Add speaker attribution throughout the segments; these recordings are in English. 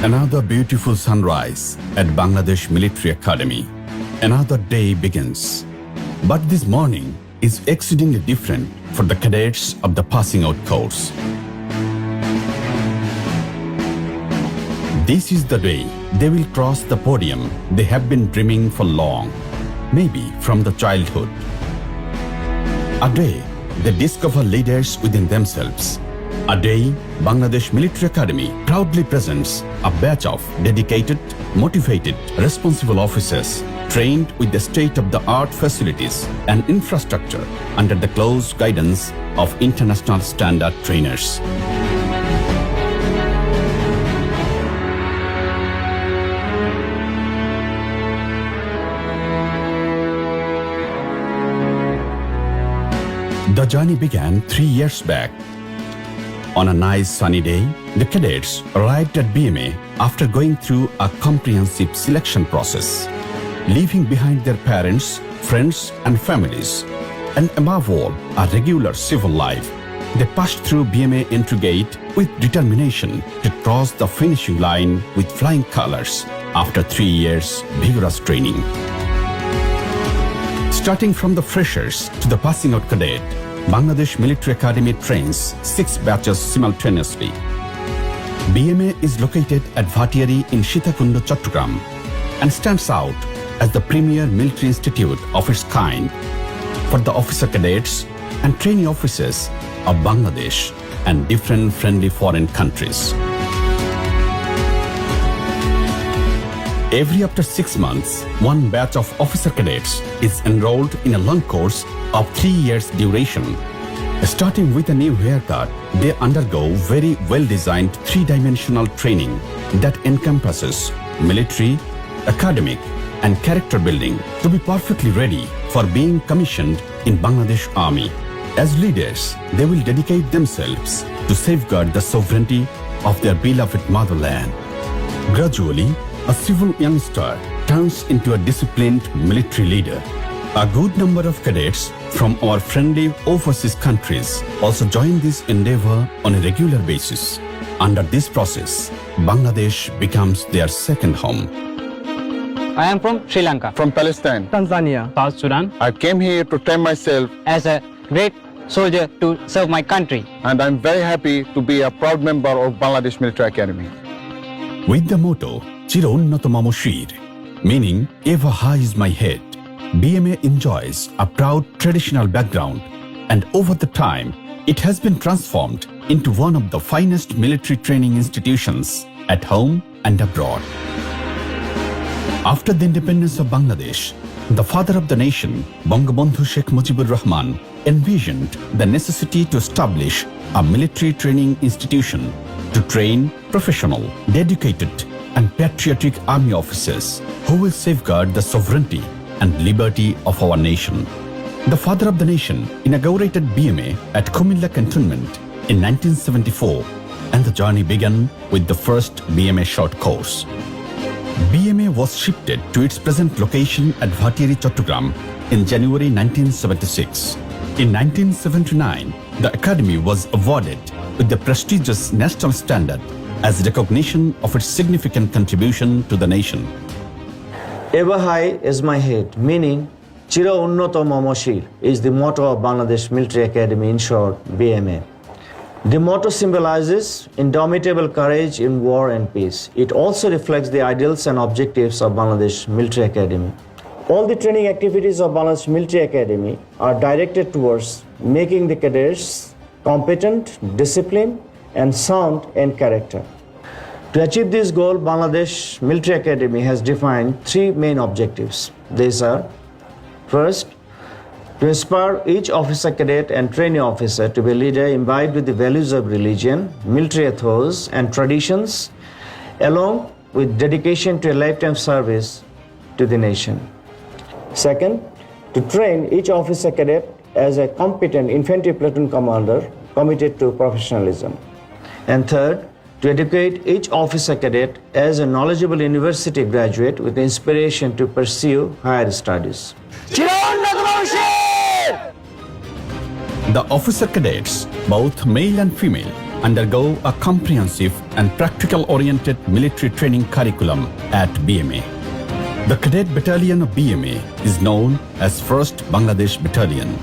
Speaker 1: Another beautiful sunrise at Bangladesh Military Academy. Another day begins. But this morning is exceedingly different for the cadets of the passing out course. This is the day they will cross the podium they have been dreaming for long, maybe from the childhood. A day they discover leaders within themselves. A day Bangladesh Military Academy proudly presents a batch of dedicated, motivated, responsible officers trained with the state-of-the-art facilities and infrastructure under the close guidance of international standard trainers. The journey began 3 years back. On a nice sunny day, the cadets arrived at BMA after going through a comprehensive selection process, leaving behind their parents, friends and families, and above all, a regular civil life. They passed through BMA entry gate with determination to cross the finishing line with flying colors after 3 years vigorous training. Starting from the freshers to the passing out cadet, Bangladesh Military Academy trains 6 batches simultaneously. BMA is located at Bhattiari in Sitakundo, Chattogram, and stands out as the premier military institute of its kind for the officer cadets and trainee officers of Bangladesh and different friendly foreign countries. Every after 6 months, one batch of officer cadets is enrolled in a long course of 3 years duration. Starting with a new haircut, they undergo very well-designed 3-dimensional training that encompasses military, academic, and character building to be perfectly ready for being commissioned in Bangladesh Army. As leaders, they will dedicate themselves to safeguard the sovereignty of their beloved motherland. Gradually, a civil youngster turns into a disciplined military leader. A good number of cadets from our friendly overseas countries also join this endeavor on a regular basis. Under this process, Bangladesh becomes their second home.
Speaker 2: I am from Sri Lanka,
Speaker 3: From Palestine,
Speaker 4: Tanzania,
Speaker 2: South Sudan,
Speaker 3: I came here to train myself
Speaker 2: as a great soldier to serve my country.
Speaker 3: and I'm very happy to be a proud member of Bangladesh Military Academy.
Speaker 1: With the motto, Chiro Unnoto Mamo Shir, meaning ever high is my head, BMA enjoys a proud traditional background, and over the time, it has been transformed into one of the finest military training institutions at home and abroad. After the independence of Bangladesh, the father of the nation, Bangabandhu Sheikh Mujibur Rahman, envisioned the necessity to establish a military training institution to train professional, dedicated, and patriotic army officers who will safeguard the sovereignty and liberty of our nation. The father of the nation inaugurated BMA at Kumilla Cantonment in 1974, and the journey began with the first BMA short course. BMA was shifted to its present location at Bhattiari, Chattogram in January 1976. In 1979, the academy was awarded with the prestigious national standard as recognition of its significant contribution to the nation.
Speaker 5: Ever high is my head, meaning Chiro Unnoto Mamo Shir is the motto of Bangladesh Military Academy, in short, BMA. The motto symbolizes indomitable courage in war and peace. It also reflects the ideals and objectives of Bangladesh Military Academy. All the training activities of Bangladesh Military Academy are directed towards making the cadets competent, disciplined, and sound in character. To achieve this goal, Bangladesh Military Academy has defined 3 main objectives. These are: first, to inspire each officer cadet and trainee officer to be a leader imbibed with the values of religion, military ethos, and traditions, along with dedication to a lifetime service to the nation. Second, to train each officer cadet as a competent infantry platoon commander committed to professionalism. And third, to educate each officer cadet as a knowledgeable university graduate with inspiration to pursue higher studies.
Speaker 1: The officer cadets, both male and female, undergo a comprehensive and practical-oriented military training curriculum at BMA. The cadet battalion of BMA is known as 1st Bangladesh Battalion.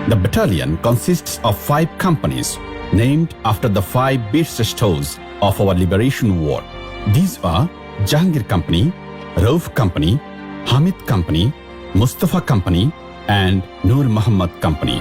Speaker 1: The battalion consists of 5 companies named after the 5 Veershreshthas of our liberation war. These are Jahangir Company, Rauf Company, Hamid Company, Mustafa Company, and Nur Muhammad Company.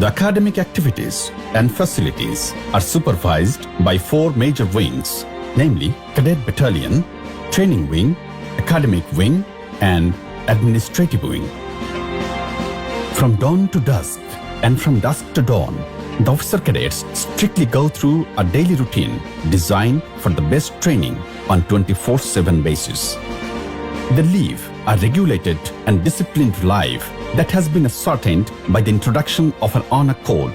Speaker 1: The academic activities and facilities are supervised by 4 major wings, namely Cadet Battalion, Training Wing, Academic Wing, and Administrative Wing. From dawn to dusk and from dusk to dawn, the officer cadets strictly go through a daily routine designed for the best training on 24/7 basis. They live a regulated and disciplined life that has been ascertained by the introduction of an honor code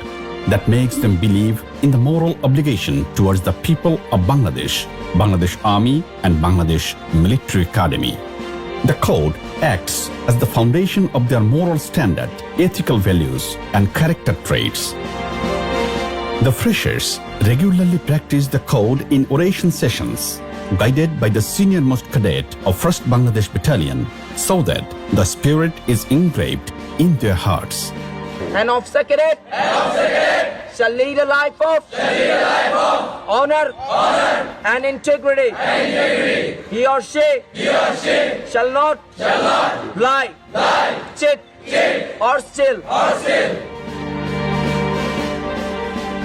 Speaker 1: that makes them believe in the moral obligation towards the people of Bangladesh, Bangladesh Army, and Bangladesh Military Academy. The code acts as the foundation of their moral standard, ethical values, and character traits. The freshers regularly practice the code in oration sessions, guided by the senior-most cadet of 1st Bangladesh Battalion, so that the spirit is engraved in their hearts.
Speaker 4: An officer cadet shall lead a life of honor and integrity. He or she shall not lie, cheat, or steal.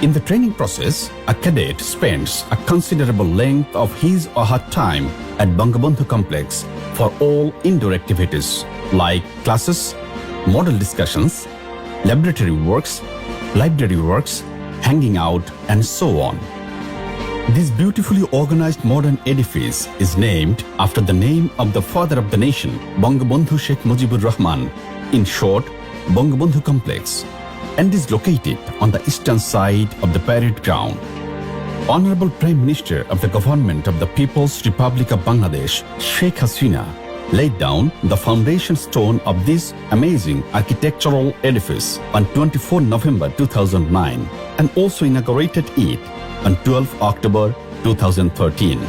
Speaker 1: In the training process, a cadet spends a considerable length of his or her time at Bangabandhu Complex for all indoor activities like classes, model discussions, laboratory works, library works, hanging out, and so on. This beautifully organized modern edifice is named after the name of the father of the nation, Bangabandhu Sheikh Mujibur Rahman, in short, Bangabandhu Complex, and is located on the eastern side of the parade ground. Honorable Prime Minister of the Government of the People's Republic of Bangladesh, Sheikh Hasina, laid down the foundation stone of this amazing architectural edifice on 24 November 2009 and also inaugurated it on 12 October 2013.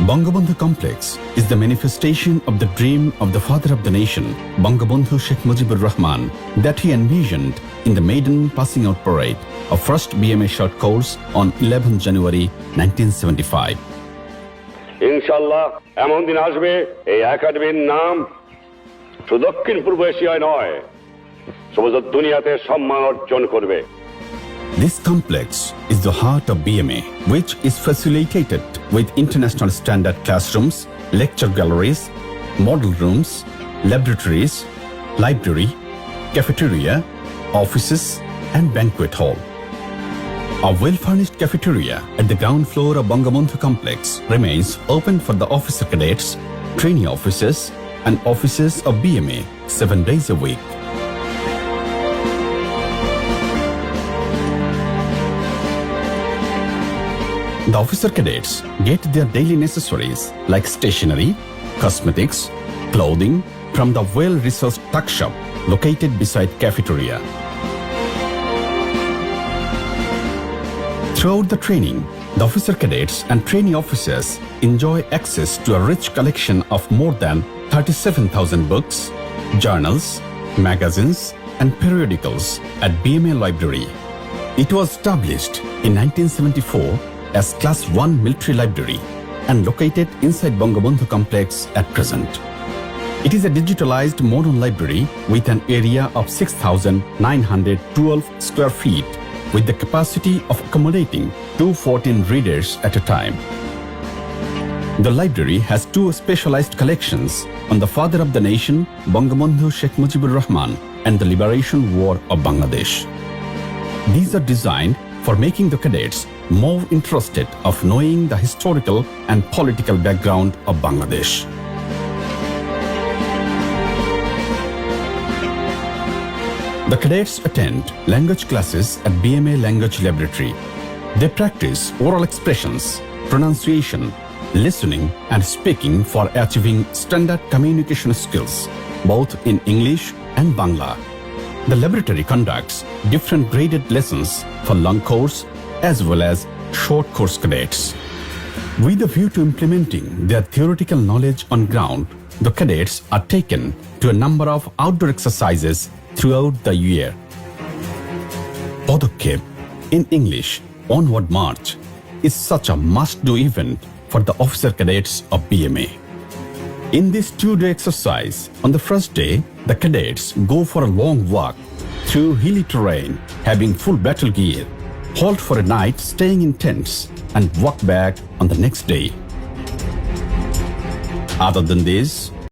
Speaker 1: Bangabandhu Complex is the manifestation of the dream of the father of the nation, Bangabandhu Sheikh Mujibur Rahman, that he envisioned in the maiden passing out parade of 1st BMA short course on 11 January 1975.
Speaker 6: ইনশাআল্লাহ এমন দিন আসবে এই একাডেমির নাম শুধু দক্ষিণ পূর্ব এশিয়ায় নয় সমগ্র দুনিয়াতে সম্মান অর্জন করবে।
Speaker 1: This complex is the heart of BMA, which is facilitated with international standard classrooms, lecture galleries, model rooms, laboratories, library, cafeteria, offices, and banquet hall. A well-furnished cafeteria at the ground floor of Bangabandhu Complex remains open for the officer cadets, trainee officers, and officers of BMA 7 days a week. The officer cadets get their daily necessaries like stationery, cosmetics, clothing from the well-resourced tuck shop located beside cafeteria. Throughout the training, the officer cadets and trainee officers enjoy access to a rich collection of more than 37,000 books, journals, magazines, and periodicals at BMA Library. It was established in 1974 as Class 1 Military Library and located inside Bangabandhu Complex at present. It is a digitalized modern library with an area of 6,912 square feet with the capacity of accommodating 214 readers at a time. The library has 2 specialized collections on the father of the nation, Bangabandhu Sheikh Mujibur Rahman, and the Liberation War of Bangladesh. These are designed for making the cadets more interested of knowing the historical and political background of Bangladesh. The cadets attend language classes at BMA Language Laboratory. They practice oral expressions, pronunciation, listening, and speaking for achieving standard communication skills, both in English and Bangla. The laboratory conducts different graded lessons for long course as well as short course cadets. With a view to implementing their theoretical knowledge on ground, the cadets are taken to a number of outdoor exercises throughout the year. Padokkep, in English, Onward March, is such a must-do event for the officer cadets of BMA. In this 2-day exercise, on the first day, the cadets go for a long walk through hilly terrain, having full battle gear, halt for a night staying in tents, and walk back on the next day. Other than this,